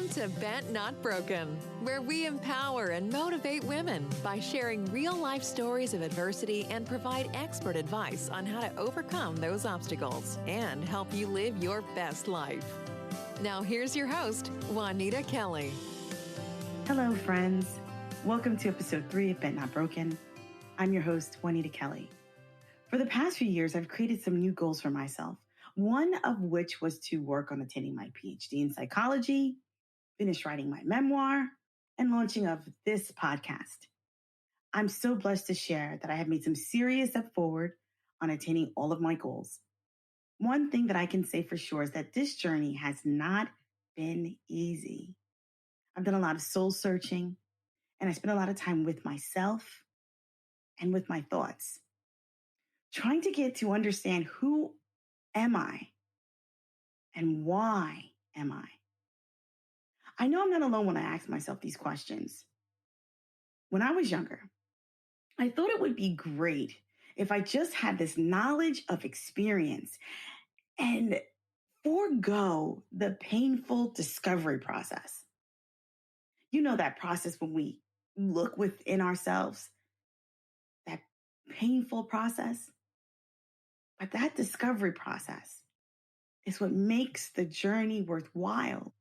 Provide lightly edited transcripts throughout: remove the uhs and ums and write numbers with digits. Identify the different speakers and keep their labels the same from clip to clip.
Speaker 1: Welcome to Bent Not Broken, where we empower and motivate women by sharing real-life stories of adversity and provide expert advice on how to overcome those obstacles and help you live your best life. Now here's your host, Juanita Kelly.
Speaker 2: Hello, friends. Welcome to episode 3 of Bent Not Broken. I'm your host, Juanita Kelly. For the past few years, I've created some new goals for myself, one of which was to work on attaining my PhD in psychology, finish writing my memoir, and launching of this podcast. I'm so blessed to share that I have made some serious step forward on attaining all of my goals. One thing that I can say for sure is that this journey has not been easy. I've done a lot of soul searching, and I spent a lot of time with myself and with my thoughts, trying to get to understand who am I and why am I? I know I'm not alone when I ask myself these questions. When I was younger, I thought it would be great if I just had this knowledge of experience and forego the painful discovery process. You know that process when we look within ourselves, that painful process. But that discovery process is what makes the journey worthwhile.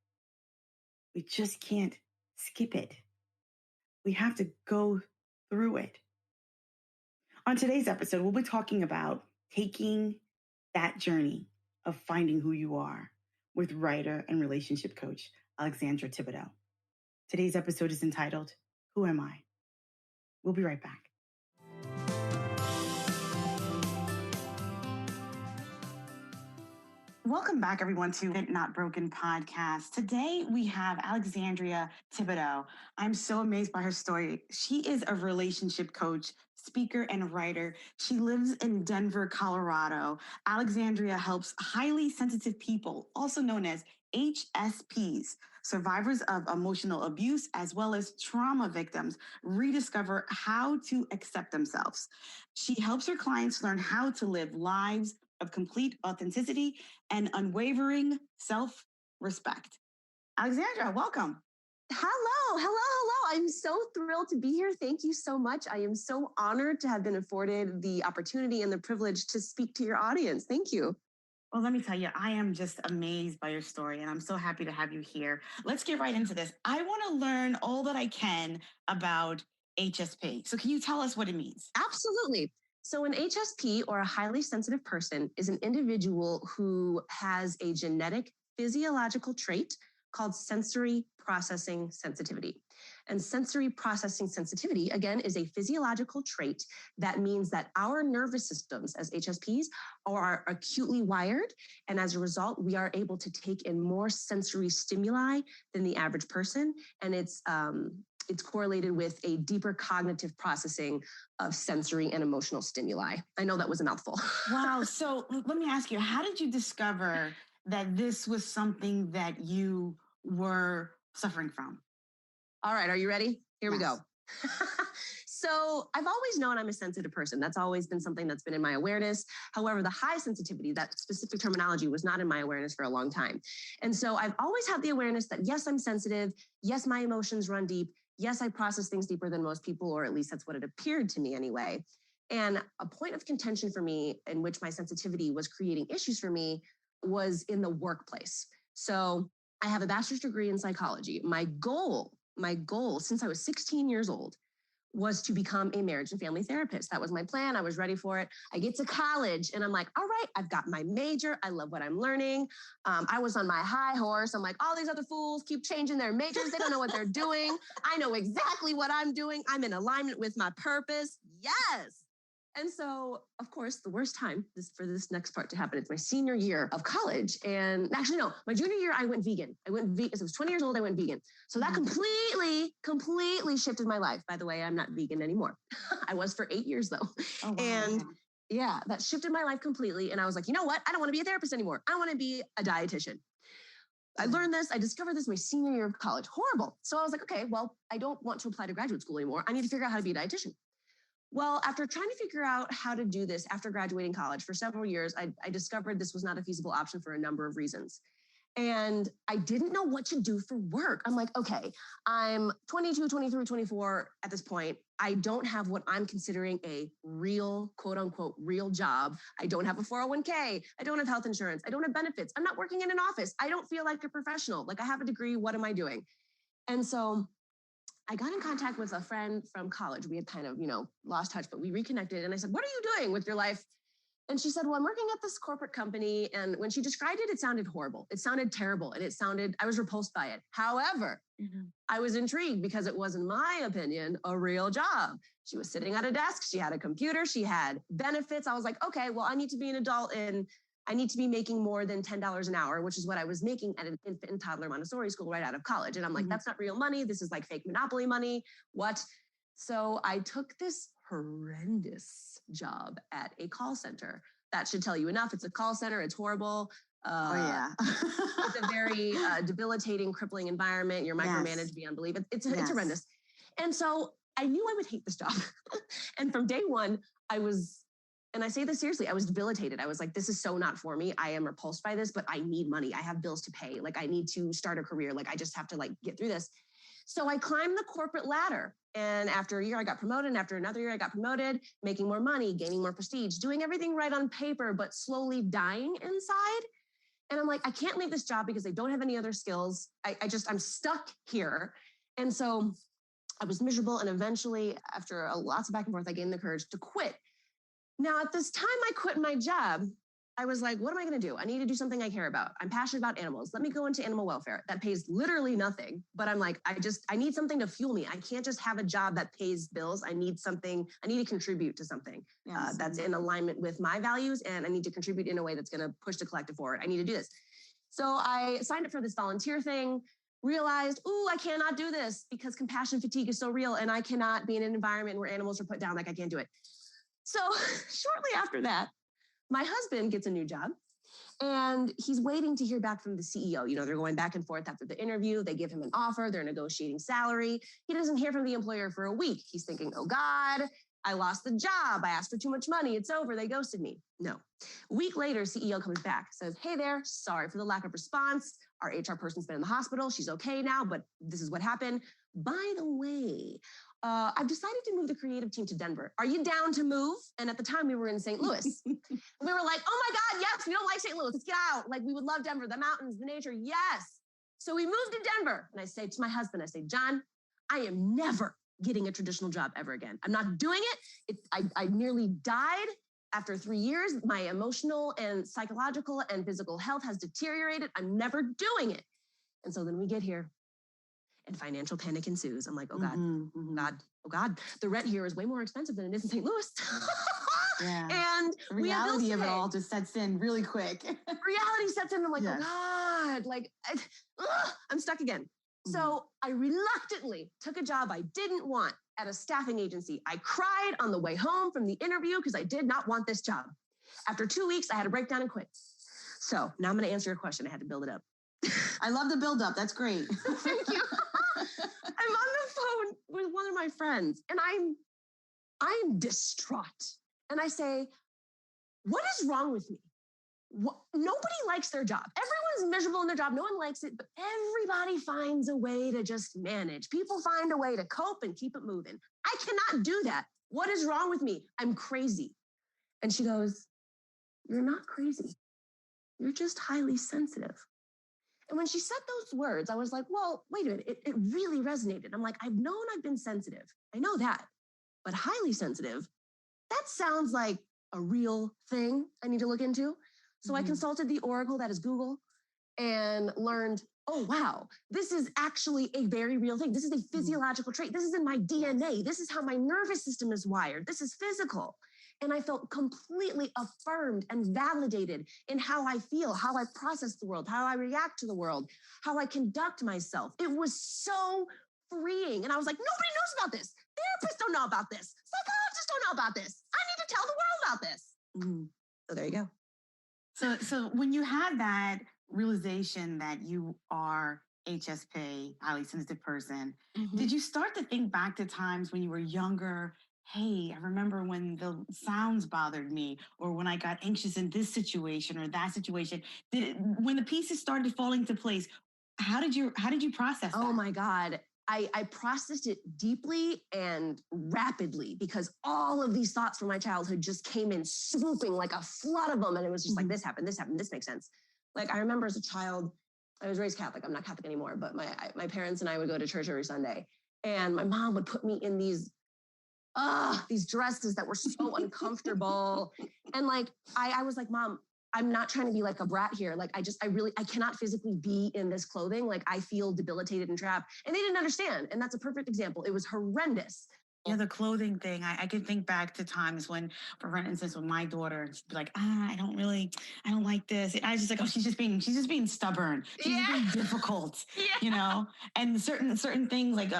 Speaker 2: We just can't skip it. We have to go through it. On today's episode, we'll be talking about taking that journey of finding who you are with writer and relationship coach Alexandria Thibodeaux. Today's episode is entitled, Who Am I? We'll be right back. Welcome back, everyone, to Bent Not Broken podcast. Today, we have Alexandria Thibodeaux. I'm so amazed by her story. She is a relationship coach, speaker, and writer. She lives in Denver, Colorado. Alexandria helps highly sensitive people, also known as HSPs, survivors of emotional abuse, as well as trauma victims, rediscover how to accept themselves. She helps her clients learn how to live lives of complete authenticity and unwavering self-respect. Alexandria, welcome.
Speaker 3: Hello. I'm so thrilled to be here. Thank you so much. I am so honored to have been afforded the opportunity and the privilege to speak to your audience. Thank you.
Speaker 2: Well, let me tell you, I am just amazed by your story, and I'm so happy to have you here. Let's get right into this. I want to learn all that I can about HSP. So can you tell us what it means?
Speaker 3: Absolutely. So an HSP, or a highly sensitive person, is an individual who has a genetic physiological trait called sensory processing sensitivity. And sensory processing sensitivity, again, is a physiological trait that means that our nervous systems as HSPs are acutely wired. And as a result, we are able to take in more sensory stimuli than the average person. And it's correlated with a deeper cognitive processing of sensory and emotional stimuli. I know that was a mouthful.
Speaker 2: Wow. So let me ask you, how did you discover that this was something that you were suffering from?
Speaker 3: All right. Are you ready? Here we go. So I've always known I'm a sensitive person. That's always been something that's been in my awareness. However, the high sensitivity, that specific terminology, was not in my awareness for a long time. And so I've always had the awareness that, yes, I'm sensitive. Yes, my emotions run deep. Yes, I process things deeper than most people, or at least that's what it appeared to me anyway. And a point of contention for me in which my sensitivity was creating issues for me was in the workplace. So I have a bachelor's degree in psychology. My goal since I was 16 years old was to become a marriage and family therapist. That was my plan. I was ready for it. I get to college and I'm like, all right, I've got my major. I love what I'm learning. I was on my high horse. I'm like, all these other fools keep changing their majors. They don't know what they're doing. I know exactly what I'm doing. I'm in alignment with my purpose. Yes. And so, of course, the worst time for this next part to happen, it's my senior year of college. And actually, no, my junior year, I went vegan. I was 20 years old, I went vegan. So that completely shifted my life. By the way, I'm not vegan anymore. I was for 8 years, though.
Speaker 2: Oh, wow.
Speaker 3: And yeah, that shifted my life completely. And I was like, you know what? I don't want to be a therapist anymore. I want to be a dietitian. I learned this. I discovered this my senior year of college. Horrible. So I was like, okay, well, I don't want to apply to graduate school anymore. I need to figure out how to be a dietitian. Well, after trying to figure out how to do this after graduating college for several years, I discovered this was not a feasible option for a number of reasons. And I didn't know what to do for work. I'm like, okay, I'm 22, 23, 24 at this point. I don't have what I'm considering a real, quote unquote, real job. I don't have a 401k. I don't have health insurance. I don't have benefits. I'm not working in an office. I don't feel like a professional. Like I have a degree. What am I doing? And so I got in contact with a friend from college. We had kind of, lost touch, but we reconnected. And I said, what are you doing with your life? And she said, well, I'm working at this corporate company. And when she described it, it sounded horrible. It sounded terrible. And I was repulsed by it. However, I was intrigued because it was, in my opinion, a real job. She was sitting at a desk. She had a computer. She had benefits. I was like, okay, well, I need to be an adult and I need to be making more than $10 an hour, which is what I was making at an infant and toddler Montessori school right out of college. And I'm like, that's not real money. This is like fake Monopoly money. What? So I took this horrendous job at a call center. That should tell you enough. It's a call center. It's horrible. It's a very debilitating, crippling environment. You're micromanaged beyond belief. It's horrendous. And so I knew I would hate this job. And from day one, and I say this seriously, I was debilitated. I was like, this is so not for me. I am repulsed by this, but I need money. I have bills to pay. Like I need to start a career. Like I just have to get through this. So I climbed the corporate ladder. And after a year, I got promoted. And after another year, I got promoted, making more money, gaining more prestige, doing everything right on paper, but slowly dying inside. And I'm like, I can't leave this job because I don't have any other skills. I'm stuck here. And so I was miserable. And eventually, after lots of back and forth, I gained the courage to quit. Now, at this time I quit my job, I was like, what am I going to do? I need to do something I care about. I'm passionate about animals. Let me go into animal welfare. That pays literally nothing. But I'm like, I need something to fuel me. I can't just have a job that pays bills. I need to contribute to something that's in alignment with my values. And I need to contribute in a way that's going to push the collective forward. I need to do this. So I signed up for this volunteer thing, realized, I cannot do this because compassion fatigue is so real. And I cannot be in an environment where animals are put down. Like I can't do it. So shortly after that, my husband gets a new job and he's waiting to hear back from the CEO. They're going back and forth after the interview. They give him an offer. They're negotiating salary. He doesn't hear from the employer for a week. He's thinking, oh God, I lost the job. I asked for too much money. It's over. They ghosted me. No. A week later, CEO comes back, says, hey there, sorry for the lack of response. Our HR person's been in the hospital. She's okay now, but this is what happened. By the way, I've decided to move the creative team to Denver. Are you down to move? And at the time we were in St. Louis. We were like, oh my God, yes, we don't like St. Louis. Let's get out. Like we would love Denver, the mountains, the nature. Yes. So we moved to Denver. And I say to my husband, John, I am never getting a traditional job ever again. I'm not doing it. I nearly died after 3 years. My emotional and psychological and physical health has deteriorated. I'm never doing it. And so then we get here. And financial panic ensues. I'm like, oh God, oh God. The rent here is way more expensive than it is in St. Louis. And
Speaker 2: the reality of it all just sets in really quick.
Speaker 3: Reality sets in. I'm like, oh God, I'm stuck again. So I reluctantly took a job I didn't want at a staffing agency. I cried on the way home from the interview because I did not want this job. After 2 weeks, I had to break down and quit. So now I'm going to answer your question. I had to build it up.
Speaker 2: I love the build up. That's great.
Speaker 3: Thank you. I'm on the phone with one of my friends and I'm distraught. And I say, what is wrong with me? Nobody likes their job. Everyone's miserable in their job. No one likes it, but everybody finds a way to just manage. People find a way to cope and keep it moving. I cannot do that. What is wrong with me? I'm crazy. And she goes, you're not crazy. You're just highly sensitive. And when she said those words, I was like, well, wait a minute. It really resonated. I'm like, I've known I've been sensitive. I know that. But highly sensitive, that sounds like a real thing I need to look into. So I consulted the oracle that is Google and learned, oh, wow, this is actually a very real thing. This is a physiological trait. This is in my DNA. This is how my nervous system is wired. This is physical. And I felt completely affirmed and validated in how I feel, how I process the world, how I react to the world, how I conduct myself. It was so freeing. And I was like, nobody knows about this. Therapists don't know about this. Psychologists don't know about this. I need to tell the world about this. So there you go.
Speaker 2: So when you had that realization that you are HSP, highly sensitive person, did you start to think back to times when you were younger hey, I remember when the sounds bothered me, or when I got anxious in this situation or that situation. When the pieces started falling into place, how did you process
Speaker 3: Oh
Speaker 2: that?
Speaker 3: my God. I processed it deeply and rapidly because all of these thoughts from my childhood just came in swooping like a flood of them. And it was just like,
Speaker 2: Mhm.
Speaker 3: this happened, this makes sense. Like I remember as a child, I was raised Catholic. I'm not Catholic anymore, but my parents and I would go to church every Sunday. And my mom would put me in these dresses that were so uncomfortable. And like, I was like, Mom, I'm not trying to be like a brat here. Like, I cannot physically be in this clothing. Like, I feel debilitated and trapped. And they didn't understand. And that's a perfect example. It was horrendous.
Speaker 2: Yeah, the clothing thing. I can think back to times when, for instance, with my daughter, she'd be like, I don't like this. And I was just like, oh, she's just being stubborn. She's just being difficult,
Speaker 3: Yeah.
Speaker 2: And certain things like,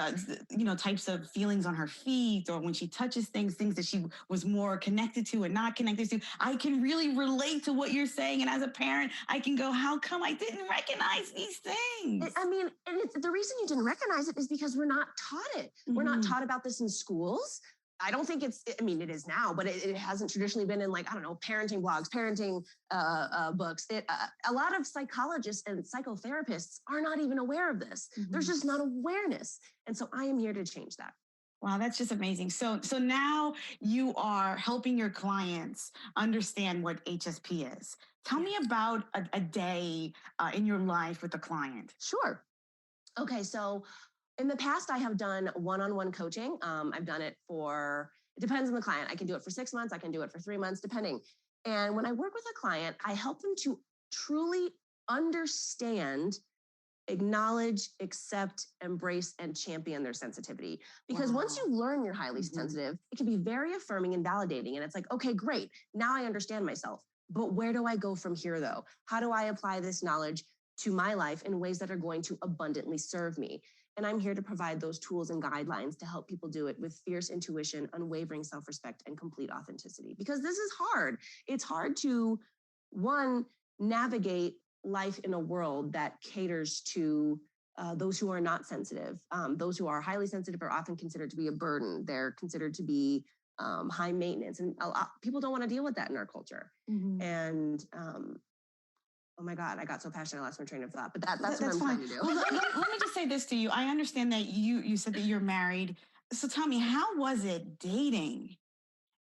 Speaker 2: types of feelings on her feet, or when she touches things that she was more connected to and not connected to. I can really relate to what you're saying. And as a parent, I can go, how come I didn't recognize these things?
Speaker 3: I mean, and the reason you didn't recognize it is because we're not taught it. We're not taught about this in schools. I don't think it is now, but it hasn't traditionally been in like, I don't know, parenting blogs, parenting books. A lot of psychologists and psychotherapists are not even aware of this. There's just not awareness. And so I am here to change that.
Speaker 2: Wow, that's just amazing. So now you are helping your clients understand what HSP is. Tell me about a day in your life with a client.
Speaker 3: Sure. Okay, so in the past, I have done one-on-one coaching. I've done it it depends on the client. I can do it for 6 months. I can do it for 3 months, depending. And when I work with a client, I help them to truly understand, acknowledge, accept, embrace, and champion their sensitivity. Because once you learn you're highly sensitive, it can be very affirming and validating. And it's like, okay, great. Now I understand myself. But where do I go from here, though? How do I apply this knowledge to my life in ways that are going to abundantly serve me? And I'm here to provide those tools and guidelines to help people do it with fierce intuition, unwavering self-respect, and complete authenticity. Because this is hard. It's hard to, one, navigate life in a world that caters to those who are not sensitive. Those who are highly sensitive are often considered to be a burden. They're considered to be high maintenance. And people don't want to deal with that in our culture. And oh my God, I got so passionate, I lost my train of thought. But that's what I'm trying to do.
Speaker 2: Well, let me just say this to you. I understand that you said that you're married. So tell me, how was it dating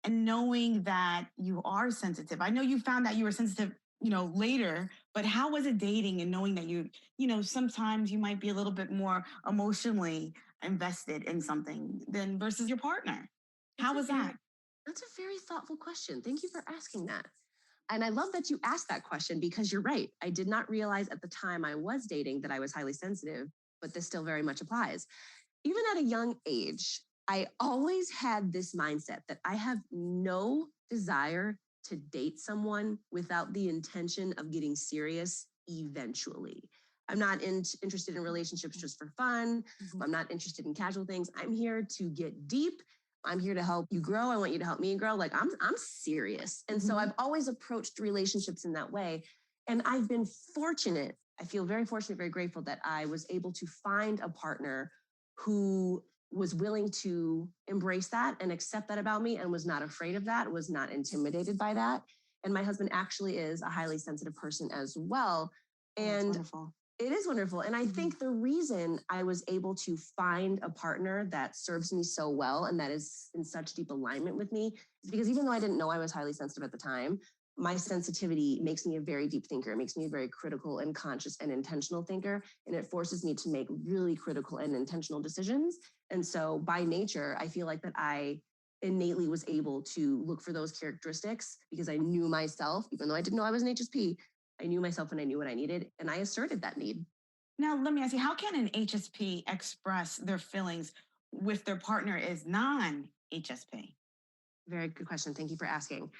Speaker 2: and knowing that you are sensitive? I know you found that you were sensitive, later, but how was it dating and knowing that sometimes you might be a little bit more emotionally invested in something than versus your partner? How was that?
Speaker 3: That's a very thoughtful question. Thank you for asking that. And I love that you asked that question because you're right. I did not realize at the time I was dating that I was highly sensitive, but this still very much applies. Even at a young age, I always had this mindset that I have no desire to date someone without the intention of getting serious eventually. I'm not interested in relationships just for fun. I'm not interested in casual things. I'm here to get deep. I'm here to help you grow. I want you to help me grow. Like I'm serious. And so I've always approached relationships in that way. And I've been fortunate. I feel very fortunate, very grateful that I was able to find a partner who was willing to embrace that and accept that about me and was not afraid of that, was not intimidated by that. And my husband actually is a highly sensitive person as well. And wonderful. It is wonderful. And I think the reason I was able to find a partner that serves me so well and that is in such deep alignment with me is because even though I didn't know I was highly sensitive at the time, my sensitivity makes me a very deep thinker. It makes me a very critical and conscious and intentional thinker. And it forces me to make really critical and intentional decisions. And so by nature, I feel like that I innately was able to look for those characteristics because I knew myself, even though I didn't know I was an HSP, I knew myself and I knew what I needed. And I asserted that need.
Speaker 2: Now, let me ask you, how can an HSP express their feelings with their partner is non-HSP?
Speaker 3: Very good question. Thank you for asking.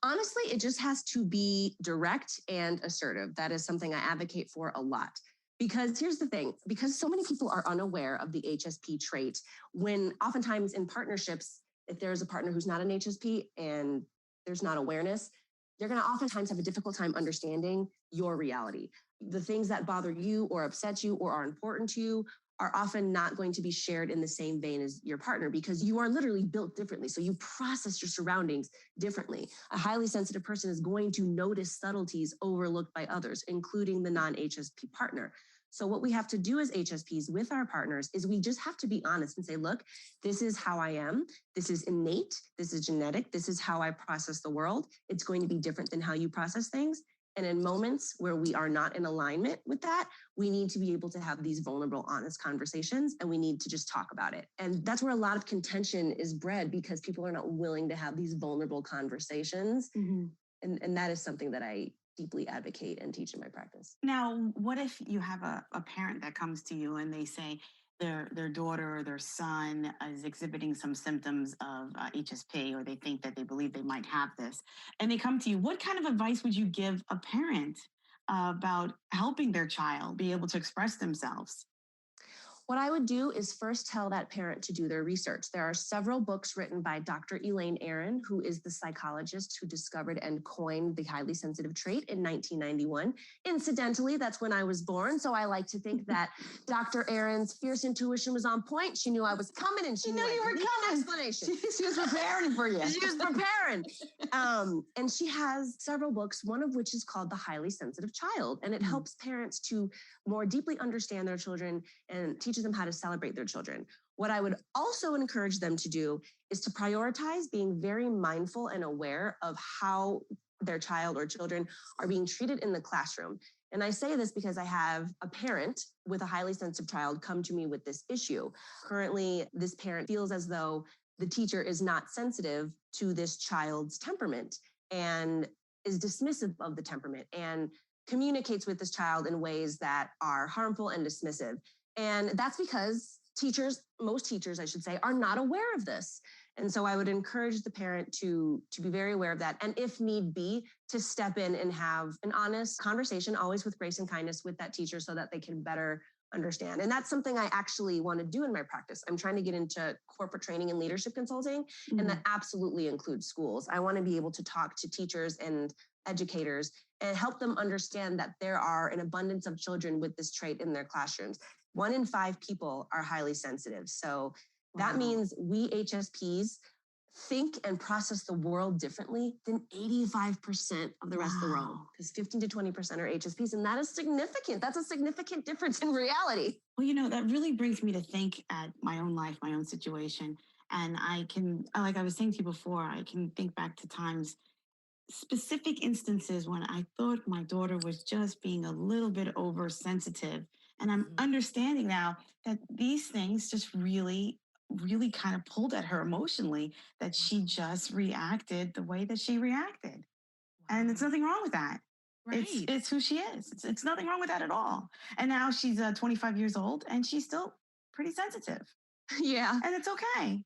Speaker 3: Honestly, it just has to be direct and assertive. That is something I advocate for a lot. Because here's the thing, because so many people are unaware of the HSP trait, when oftentimes in partnerships, if there's a partner who's not an HSP and there's not awareness, they're going to oftentimes have a difficult time understanding your reality. The things that bother you or upset you or are important to you are often not going to be shared in the same vein as your partner because you are literally built differently. So you process your surroundings differently. A highly sensitive person is going to notice subtleties overlooked by others, including the non-HSP partner. So what we have to do as HSPs with our partners is we just have to be honest and say, look, this is how I am. This is innate. This is genetic. This is how I process the world. It's going to be different than how you process things. And in moments where we are not in alignment with that, we need to be able to have these vulnerable, honest conversations, and we need to just talk about it. And that's where a lot of contention is bred because people are not willing to have these vulnerable conversations. Mm-hmm. And that is something that I deeply advocate and teach in my practice.
Speaker 2: Now, what if you have a parent that comes to you and they say their daughter or their son is exhibiting some symptoms of HSP, or they think that they believe they might have this, and they come to you? What kind of advice would you give a parent about helping their child be able to express themselves?
Speaker 3: What I would do is first tell that parent to do their research. There are several books written by Dr. Elaine Aron, who is the psychologist who discovered and coined the highly sensitive trait in 1991. Incidentally, that's when I was born. So I like to think that Dr. Aron's fierce intuition was on point. She knew I was coming and she knew you were coming. Explanation.
Speaker 2: She was preparing for you.
Speaker 3: She was preparing. And she has several books, one of which is called The Highly Sensitive Child. And it helps parents to more deeply understand their children and teaches them how to celebrate their children. What I would also encourage them to do is to prioritize being very mindful and aware of how their child or children are being treated in the classroom. And I say this because I have a parent with a highly sensitive child come to me with this issue. Currently, this parent feels as though the teacher is not sensitive to this child's temperament and is dismissive of the temperament and communicates with this child in ways that are harmful and dismissive. And that's because most teachers, I should say, are not aware of this. And so I would encourage the parent to be very aware of that. And if need be, to step in and have an honest conversation, always with grace and kindness with that teacher so that they can better understand. And that's something I actually want to do in my practice. I'm trying to get into corporate training and leadership consulting, and that absolutely includes schools. I want to be able to talk to teachers and educators and help them understand that there are an abundance of children with this trait in their classrooms. 1 in 5 people are highly sensitive. So that means we HSPs think and process the world differently than 85% of the rest of the world, because 15 to 20% are HSPs, and that is significant. That's a significant difference in reality.
Speaker 2: Well, that really brings me to think at my own life, my own situation. And I can, like I was saying to you before, I can think back to times, specific instances when I thought my daughter was just being a little bit oversensitive. And I'm understanding now that these things just really kind of pulled at her emotionally, that she just reacted the way that she reacted. And there's nothing wrong with that. Right. It's who she is. It's nothing wrong with that at all. And now she's 25 years old and she's still pretty sensitive.
Speaker 3: Yeah.
Speaker 2: And it's okay.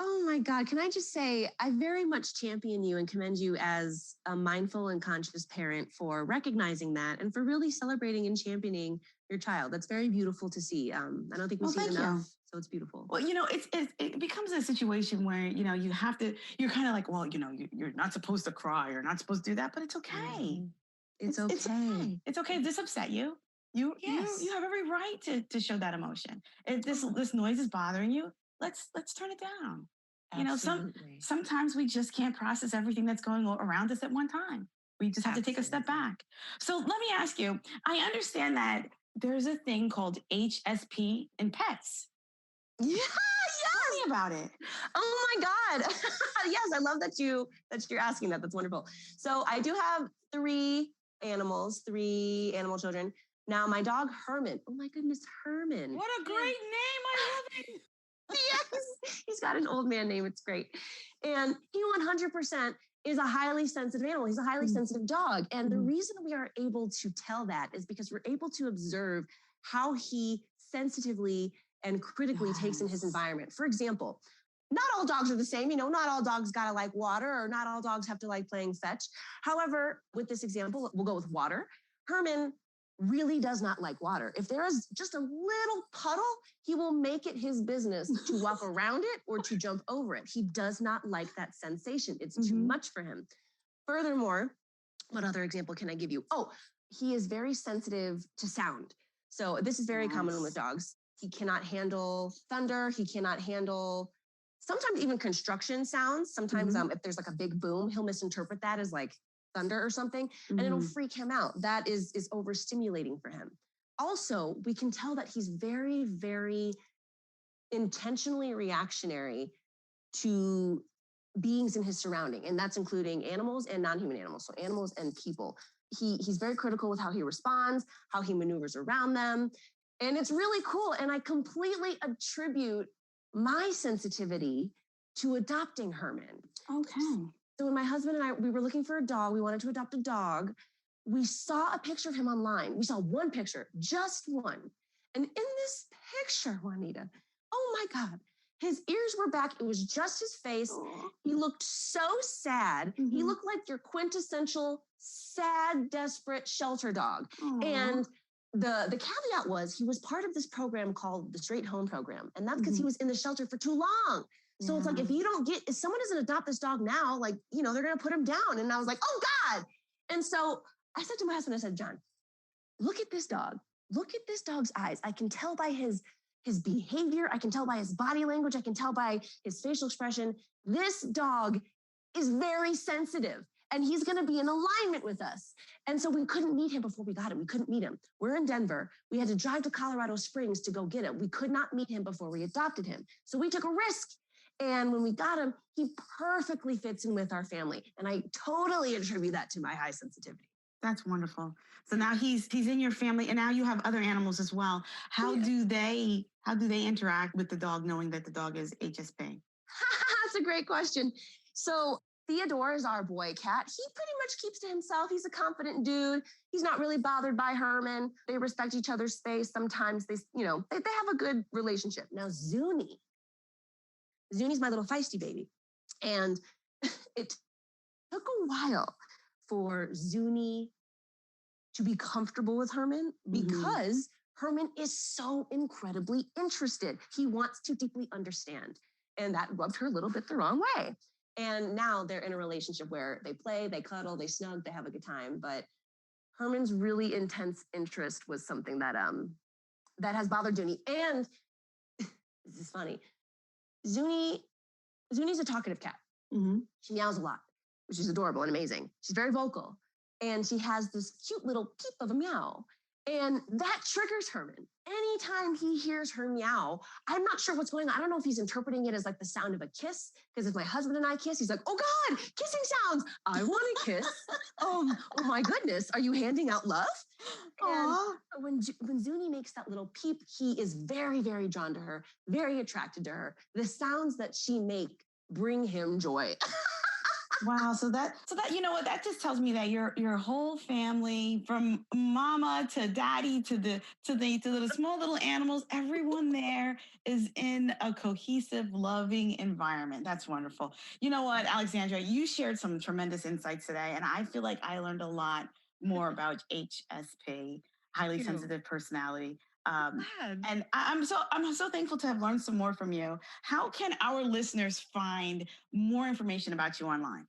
Speaker 3: Oh my God. Can I just say, I very much champion you and commend you as a mindful and conscious parent for recognizing that and for really celebrating and championing your child. That's very beautiful to see. I don't think we see it enough. So it's beautiful.
Speaker 2: Well, it becomes a situation where, you have to, you're kind of like, well, you're not supposed to cry. You're not supposed to do that, but it's okay.
Speaker 3: Mm-hmm. It's okay.
Speaker 2: It's okay if this upset you. You have every right to show that emotion. If this noise is bothering you, let's turn it down.
Speaker 3: Absolutely.
Speaker 2: Sometimes we just can't process everything that's going around us at one time. We just have to take a step back. So let me ask you, I understand that there's a thing called HSP in pets.
Speaker 3: Yeah,
Speaker 2: Tell me about it.
Speaker 3: Oh my God. Yes, I love that you're asking that. That's wonderful. So I do have 3 animal children. Now my dog Herman. Oh my goodness, Herman.
Speaker 2: What a great name. I love it.
Speaker 3: Yes, he's got an old man name. It's great. And he 100% is a highly sensitive animal. He's a highly sensitive dog. And the reason we are able to tell that is because we're able to observe how he sensitively and critically takes in his environment. For example, not all dogs are the same. Not all dogs gotta like water, or not all dogs have to like playing fetch. However, with this example, we'll go with water. Herman really does not like water. If there is just a little puddle, he will make it his business to walk around it or to jump over it. He does not like that sensation. It's too much for him. Furthermore, what other example can I give you? Oh, he is very sensitive to sound. So this is very common with dogs. He cannot handle thunder. He cannot handle sometimes even construction sounds. Sometimes if there's like a big boom, he'll misinterpret that as like thunder or something, and it'll freak him out. That is overstimulating for him. Also, we can tell that he's very, very intentionally reactionary to beings in his surrounding, and that's including animals and non-human animals, so animals and people. He's very critical with how he responds, how he maneuvers around them, and it's really cool. And I completely attribute my sensitivity to adopting Herman.
Speaker 2: Okay.
Speaker 3: So when my husband and I, we were looking for a dog, we wanted to adopt a dog. We saw a picture of him online. We saw one picture, just one. And in this picture, Juanita, oh my God, his ears were back. It was just his face. Aww. He looked so sad. He looked like your quintessential sad, desperate shelter dog. Aww. And the caveat was he was part of this program called the Straight Home Program. And that's because he was in the shelter for too long. So it's like, if someone doesn't adopt this dog now, like, they're going to put him down. And I was like, oh God. And so I said to my husband, I said, John, look at this dog. Look at this dog's eyes. I can tell by his behavior. I can tell by his body language. I can tell by his facial expression. This dog is very sensitive and he's going to be in alignment with us. And so we couldn't meet him before we got him. We couldn't meet him. We're in Denver. We had to drive to Colorado Springs to go get him. We could not meet him before we adopted him. So we took a risk. And when we got him, he perfectly fits in with our family. And I totally attribute that to my high sensitivity.
Speaker 2: That's wonderful. So now he's in your family, and now you have other animals as well. How do they interact with the dog, knowing that the dog is HSP?
Speaker 3: That's a great question. So Theodore is our boy cat. He pretty much keeps to himself. He's a confident dude. He's not really bothered by Herman. They respect each other's space. Sometimes they have a good relationship. Now Zuni's my little feisty baby. And it took a while for Zuni to be comfortable with Herman because Herman is so incredibly interested. He wants to deeply understand. And that rubbed her a little bit the wrong way. And now they're in a relationship where they play, they cuddle, they snug, they have a good time. But Herman's really intense interest was something that has bothered Zuni. And this is funny. Zuni's a talkative cat. She meows a lot, which is adorable and amazing. She's very vocal. And she has this cute little peep of a meow. And that triggers Herman. Anytime he hears her meow, I'm not sure what's going on. I don't know if he's interpreting it as like the sound of a kiss. Because if my husband and I kiss, he's like, oh God, kissing sounds. I want to kiss. Oh my goodness. Are you handing out love? Aww. And when Zuni makes that little peep, he is very, very drawn to her, very attracted to her. The sounds that she make bring him joy.
Speaker 2: Wow. So that, you know what, that just tells me that your whole family, from mama to daddy to the small little animals, everyone there is in a cohesive, loving environment. That's wonderful. You know what, Alexandria, you shared some tremendous insights today, and I feel like I learned a lot more about HSP, highly sensitive personality. And I'm so thankful to have learned some more from you. How can our listeners find more information about you online?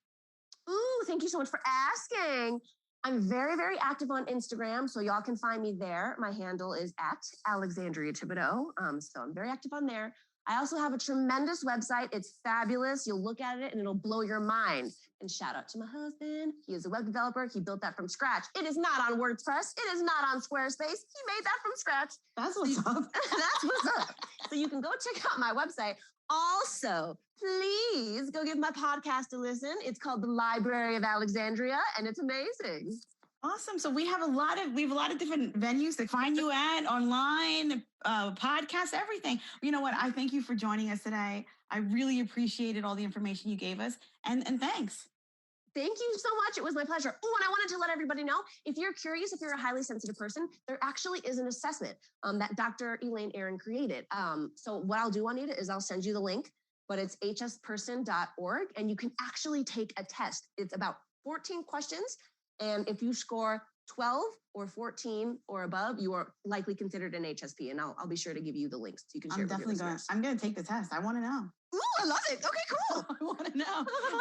Speaker 3: Ooh, thank you so much for asking. I'm very, very active on Instagram, so y'all can find me there. My handle is @Alexandria Thibodeaux. So I'm very active on there. I also have a tremendous website. It's fabulous. You'll look at it and it'll blow your mind. And shout out to my husband. He is a web developer. He built that from scratch. It is not on WordPress. It is not on Squarespace. He made that from scratch.
Speaker 2: That's what's up.
Speaker 3: That's what's up. So you can go check out my website. Also, please go give my podcast a listen. It's called The Library of Alexandria, and it's amazing.
Speaker 2: Awesome. So we have a lot of different venues to find you at, online, podcasts, everything. You know what? I thank you for joining us today. I really appreciated all the information you gave us, and thanks.
Speaker 3: Thank you so much. It was my pleasure. Oh, and I wanted to let everybody know, if you're curious, if you're a highly sensitive person, there actually is an assessment that Dr. Elaine Aaron created. So what I'll do, Juanita, is I'll send you the link, but it's hsperson.org, and you can actually take a test. It's about 14 questions. And if you score 12 or 14 or above, you are likely considered an HSP. And I'll be sure to give you the links so you can share it with your listeners.
Speaker 2: I'm going to take the test. I want to know.
Speaker 3: Ooh, I love it. Okay, cool.
Speaker 2: I want to know.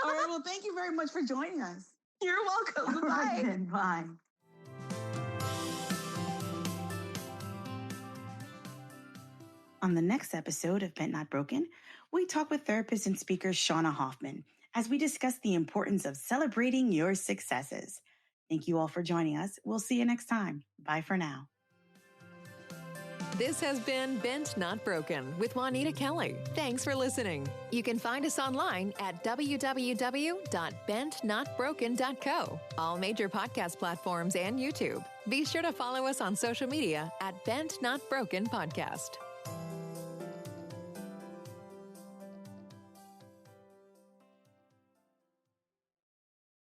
Speaker 2: All right. Well, thank you very much for joining us.
Speaker 3: You're welcome. Bye-bye.
Speaker 2: Right then, bye. On the next episode of Bent Not Broken, we talk with therapist and speaker Shauna Hoffman as we discuss the importance of celebrating your successes. Thank you all for joining us. We'll see you next time. Bye for now.
Speaker 1: This has been Bent Not Broken with Juanita Kelly. Thanks for listening. You can find us online at www.bentnotbroken.co, all major podcast platforms and YouTube. Be sure to follow us on social media at Bent Not Broken Podcast.